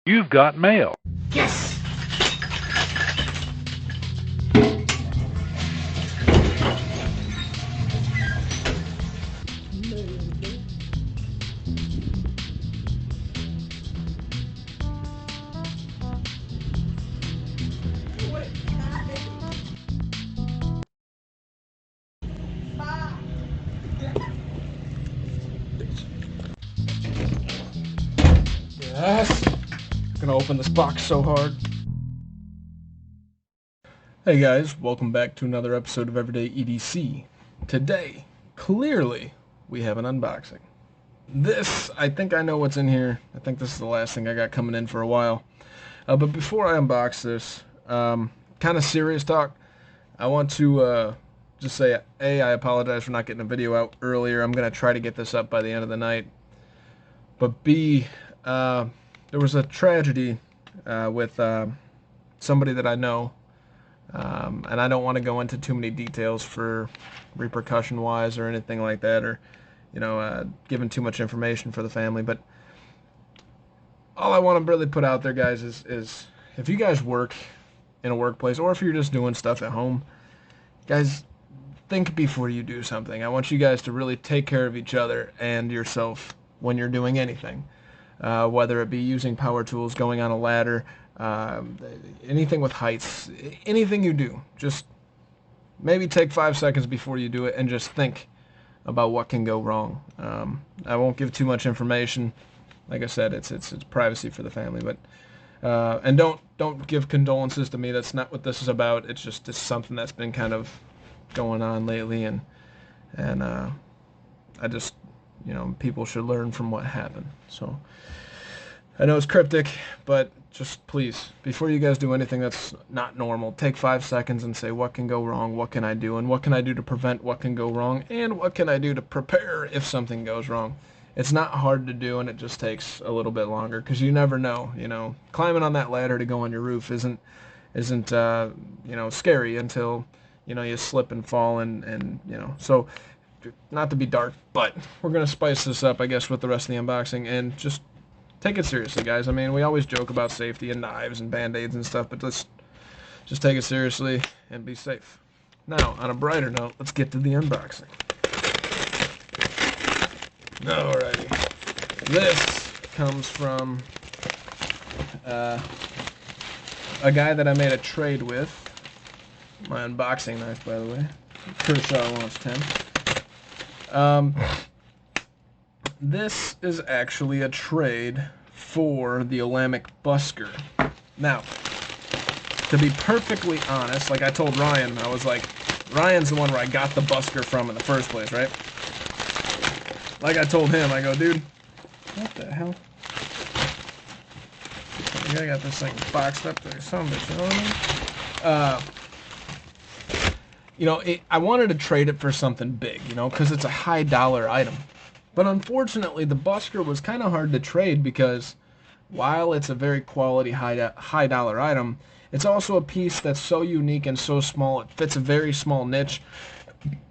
You've got mail. Yes! Yes. I'm gonna open this box so hard. Hey guys, welcome back to another episode of Everyday EDC. Today, clearly, we have an unboxing. This, I think I know what's in here. I think this is the last thing I got coming in for a while. But before I unbox this, kind of serious talk, I want to just say, A, I apologize for not getting a video out earlier. I'm going to try to get this up by the end of the night. But B, there was a tragedy with somebody that I know, and I don't want to go into too many details for repercussion-wise or anything like that, or giving too much information for the family. But all I want to really put out there, guys, is if you guys work in a workplace, or if you're just doing stuff at home, guys, think before you do something. I want you guys to really take care of each other and yourself when you're doing anything. Whether it be using power tools, going on a ladder, anything with heights, anything you do, just maybe take 5 seconds before you do it and just think about what can go wrong. I won't give too much information. Like I said, it's privacy for the family, but and don't give condolences to me. That's not what this is about. It's something that's been kind of going on lately, and I just, people should learn from what happened. So I know it's cryptic, but just please, before you guys do anything that's not normal, take 5 seconds and say, what can go wrong, what can I do, and what can I do to prevent what can go wrong, and what can I do to prepare if something goes wrong. It's not hard to do, and it just takes a little bit longer, because you never know. Climbing on that ladder to go on your roof isn't scary until, you slip and fall, and so, not to be dark, but we're going to spice this up, I guess, with the rest of the unboxing, and just take it seriously, guys. I mean, we always joke about safety and knives and band-aids and stuff, but let's just take it seriously and be safe. Now, on a brighter note, let's get to the unboxing. Alrighty. This comes from a guy that I made a trade with. My unboxing knife, by the way. Kershaw Launch 10. This is actually a trade for the Olamic Busker. Now, to be perfectly honest, like I told Ryan, I was like, Ryan's the one where I got the Busker from in the first place, right? Like I told him, I go, dude, what the hell? I got this thing boxed up there, some bitch, you know what I mean? I wanted to trade it for something big, because it's a high dollar item. But unfortunately, the Busker was kind of hard to trade because while it's a very quality high dollar item, it's also a piece that's so unique and so small, it fits a very small niche.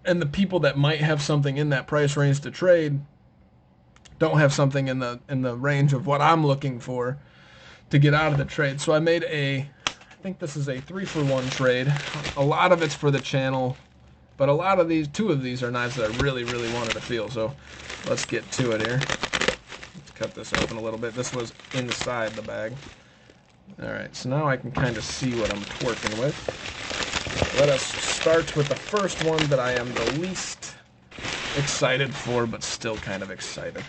And the people that might have something in that price range to trade don't have something in the range of what I'm looking for to get out of the trade. So I made I think this is a 3-for-1 trade. A lot of it's for the channel, but a lot of two of these are knives that I really, really wanted to feel. So let's get to it here. Let's cut this open a little bit. This was inside the bag. Alright, so now I can kind of see what I'm working with. Let us start with the first one that I am the least excited for, but still kind of excited.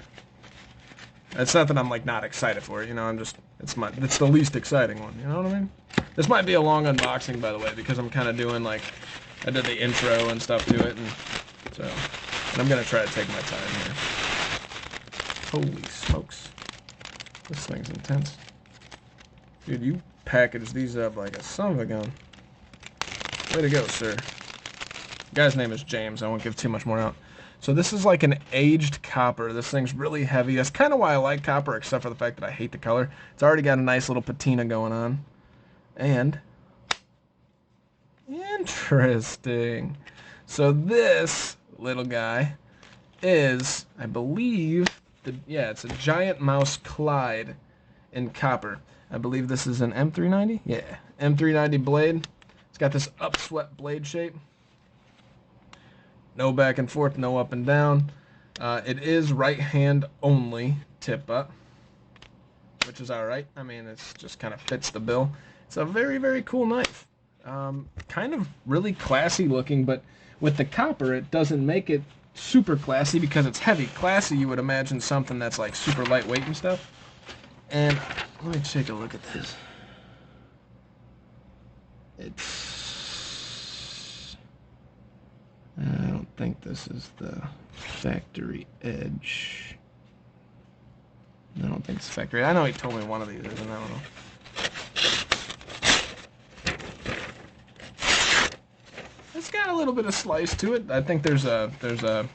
It's not that I'm like not excited for it, I'm just, it's the least exciting one, you know what I mean? This might be a long unboxing, by the way, because I'm kind of doing like, I did the intro and stuff to it, and I'm going to try to take my time here. Holy smokes. This thing's intense. Dude, you package these up like a son of a gun. Way to go, sir. The guy's name is James. I won't give too much more out. So this is like an aged copper. This thing's really heavy. That's kind of why I like copper, except for the fact that I hate the color. It's already got a nice little patina going on. And interesting. So this little guy is, I believe, it's a Giant Mouse Clyde in copper. I believe this is an M390? Yeah, M390 blade. It's got this upswept blade shape. No back and forth, no up and down. It is right hand only tip up, which is alright. I mean, it just kind of fits the bill. It's a very, very cool knife. Kind of really classy looking, but with the copper, it doesn't make it super classy because it's heavy. Classy, you would imagine something that's like super lightweight and stuff. And let me take a look at this. I don't think this is the factory edge. I don't think it's factory. I know he told me one of these is, and I don't know. It's got a little bit of slice to it. I think there's a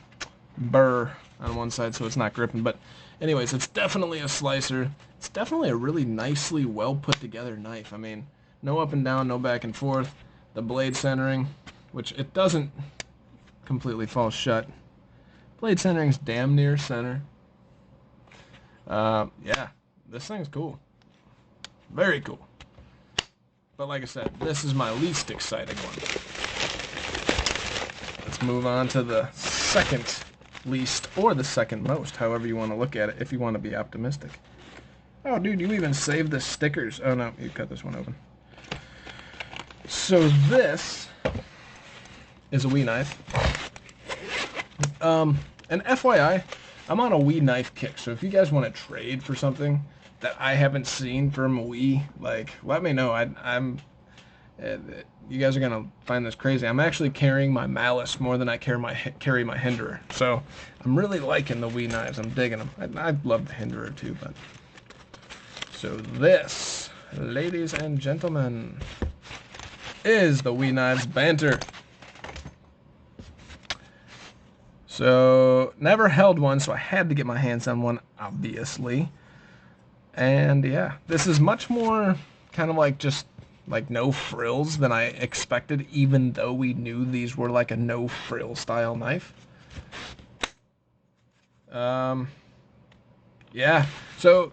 burr on one side, so it's not gripping. But anyways, it's definitely a slicer. It's definitely a really nicely well put together knife. I mean, no up and down, no back and forth. The blade centering, which it doesn't completely fall shut. Blade centering's damn near center. Yeah, this thing's cool. Very cool. But like I said, this is my least exciting one. Let's move on to the second least, or the second most, however you want to look at it, if you want to be optimistic. Oh, dude, you even saved the stickers. Oh, no, you cut this one open. So this is a Wee knife. And FYI, I'm on a Wee knife kick, so if you guys want to trade for something that I haven't seen from Wee, like, let me know. You guys are gonna find this crazy. I'm actually carrying my Malice more than I carry my Hinderer, so I'm really liking the Wee knives. I'm digging them. I love the Hinderer too, but so this, ladies and gentlemen, is the Wee Knives Banter. So, never held one, so I had to get my hands on one, obviously. And yeah, this is much more kind of like just like no frills than I expected, even though we knew these were like a no frill style knife. Yeah, so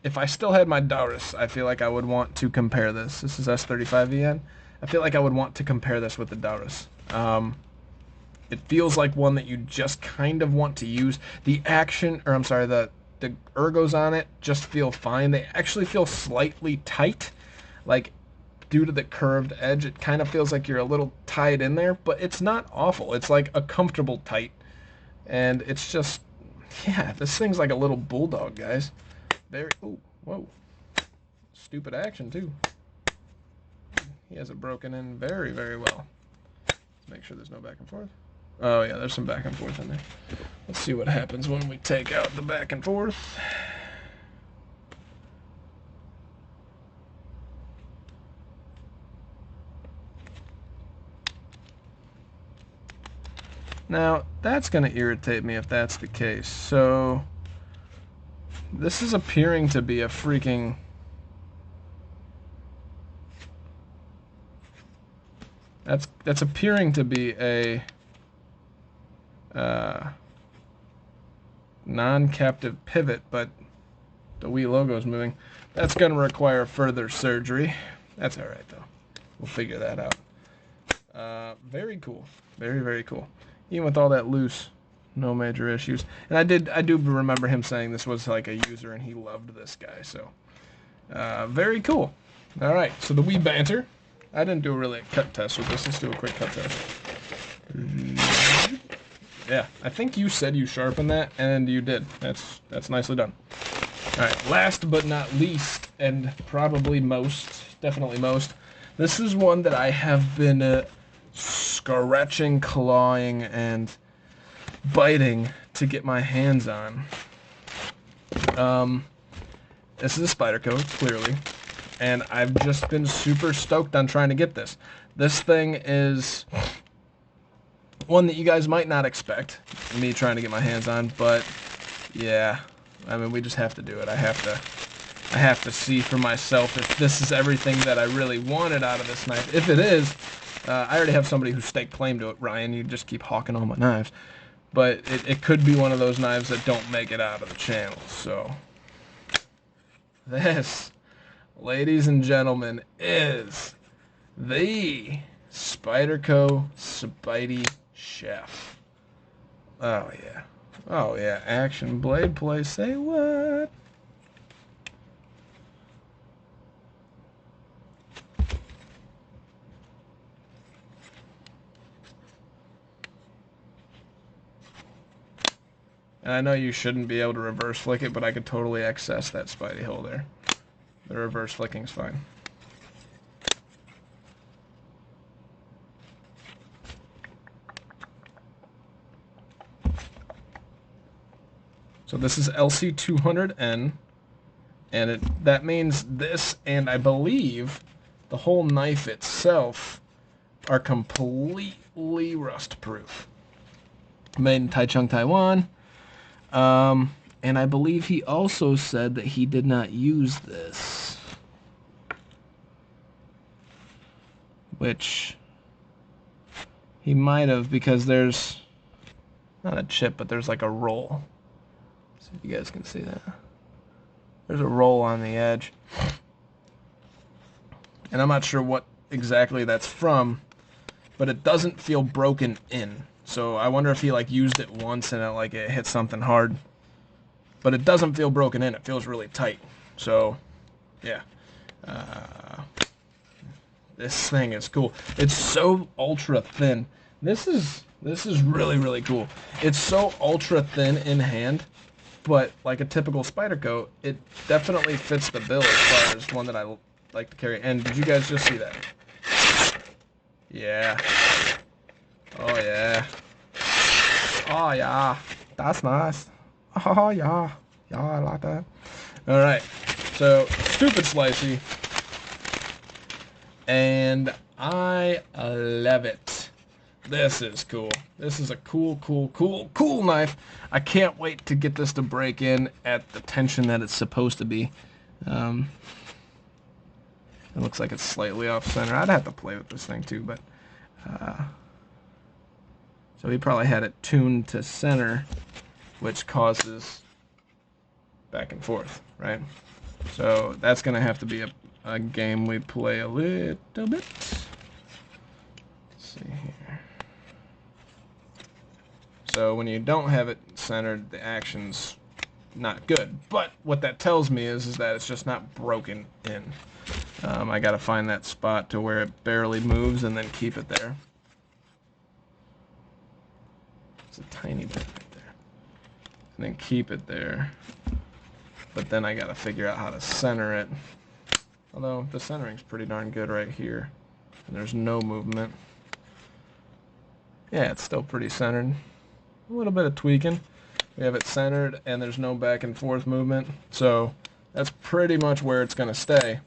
if I still had my Daurus, I feel like I would want to compare this. This is S35VN. I feel like I would want to compare this with the Daurus. It feels like one that you just kind of want to use. The action, or I'm sorry, the ergos on it just feel fine. They actually feel slightly tight, like due to the curved edge. It kind of feels like you're a little tied in there, but it's not awful. It's like a comfortable tight, and it's just, yeah, this thing's like a little bulldog, guys. Very, oh, whoa, stupid action too. He has it broken in very, very well. Let's make sure there's no back and forth. Oh yeah, there's some back and forth in there. Let's see what happens when we take out the back and forth. Now, that's going to irritate me if that's the case. So, this is appearing to be a freaking... That's appearing to be a non-captive pivot, but the Wii logo is moving. That's going to require further surgery. That's all right, though. We'll figure that out. Very cool. Very, very cool. Even with all that loose, no major issues. And I do remember him saying this was like a user and he loved this guy. So, very cool. All right, so the Wii Banter. I didn't do really a cut test with this. Let's do a quick cut test. Yeah, I think you said you sharpened that, and you did. That's nicely done. All right, last but not least, and probably most, definitely most, this is one that I have been scratching, clawing, and biting to get my hands on. This is a Spyderco, clearly, and I've just been super stoked on trying to get this. This thing is one that you guys might not expect me trying to get my hands on, but yeah, I mean, we just have to do it. I have to see for myself if this is everything that I really wanted out of this knife. If it is, I already have somebody who staked claim to it. Ryan, you just keep hawking all my knives. But it could be one of those knives that don't make it out of the channel, so This, ladies and gentlemen, is the Spyderco Spidey Chef. Oh yeah. Oh yeah. Action blade play. Say what? And I know you shouldn't be able to reverse flick it, but I could totally access that Spidey hole there. The reverse flicking's fine. So this is LC200N, and that means this, and I believe the whole knife itself are completely rust-proof. Made in Taichung, Taiwan. And I believe he also said that he did not use this. Which he might have, because there's not a chip, but there's like a roll. See if you guys can see that. There's a roll on the edge. And I'm not sure what exactly that's from, but it doesn't feel broken in. So I wonder if he like used it once and it hit something hard. But it doesn't feel broken in. It feels really tight. So, yeah. This thing is cool. It's so ultra thin. This is really, really cool. It's so ultra thin in hand, but like a typical Spyderco, it definitely fits the bill as far as one that I like to carry. And did you guys just see that? Yeah. Oh yeah. Oh yeah. That's nice. Oh yeah. Yeah, I like that. Alright. So, stupid slicey. And I love it. This is cool. This is a cool knife. I can't wait to get this to break in at the tension that it's supposed to be. It looks like it's slightly off center. I'd have to play with this thing too, but so he probably had it tuned to center, which causes back and forth, right? So that's gonna have to be a game we play a little bit. Let's see here. So when you don't have it centered, the action's not good. But what that tells me is that it's just not broken in. I gotta find that spot to where it barely moves and then keep it there. It's a tiny bit right there. And then keep it there. But then I gotta figure out how to center it. Although the centering's pretty darn good right here. And there's no movement. Yeah, it's still pretty centered. A little bit of tweaking. We have it centered and there's no back and forth movement. So that's pretty much where it's gonna stay.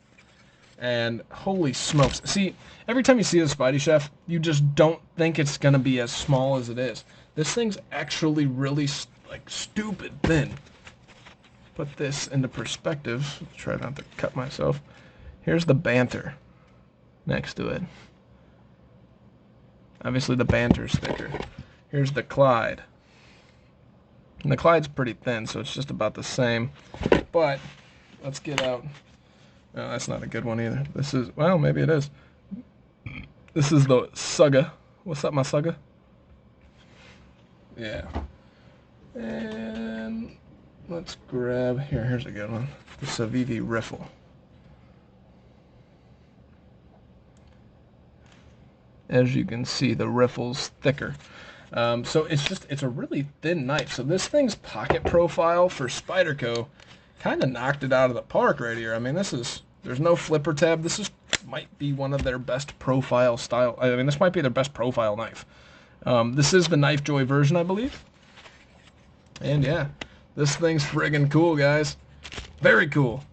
And holy smokes. See, every time you see the Spidey Chef, you just don't think it's gonna be as small as it is. This thing's actually really like stupid thin. Put this into perspective. Try not to cut myself. Here's the Banter next to it. Obviously the Banter's thicker. Here's the Clyde. And the Clyde's pretty thin, so it's just about the same. But let's get out. No, that's not a good one either. This is, well, maybe it is. This is the Suga. What's up, my Suga? Yeah. And let's grab, here's a good one. The Civivi Riffle. As you can see, the riffle's thicker. So it's a really thin knife. So this thing's pocket profile for Spyderco kind of knocked it out of the park right here. I mean, there's no flipper tab. This might be one of their best profile style. I mean, this might be their best profile knife. This is the Knife Joy version, I believe. And yeah, this thing's friggin' cool, guys. Very cool.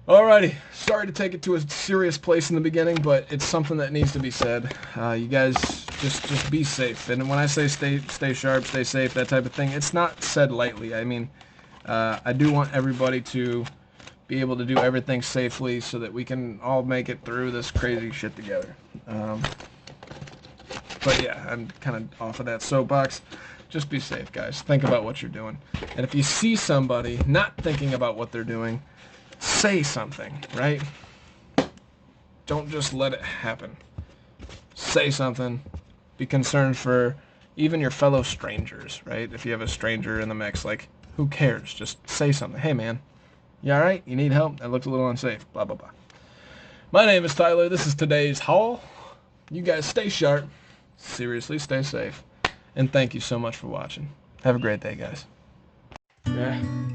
Alrighty, sorry to take it to a serious place in the beginning, but it's something that needs to be said. You guys just be safe. And when I say stay sharp, stay safe, that type of thing, it's not said lightly. I mean, I do want everybody to be able to do everything safely so that we can all make it through this crazy shit together. But yeah, I'm kind of off of that soapbox. Just be safe, guys. Think about what you're doing. And if you see somebody not thinking about what they're doing, say something, right? Don't just let it happen. Say something. Be concerned for even your fellow strangers, right? If you have a stranger in the mix, like, who cares? Just say something. Hey, man, you all right? You need help? That looks a little unsafe. Blah, blah, blah. My name is Tyler. This is today's haul. You guys stay sharp. Seriously, stay safe. And thank you so much for watching. Have a great day, guys. Yeah.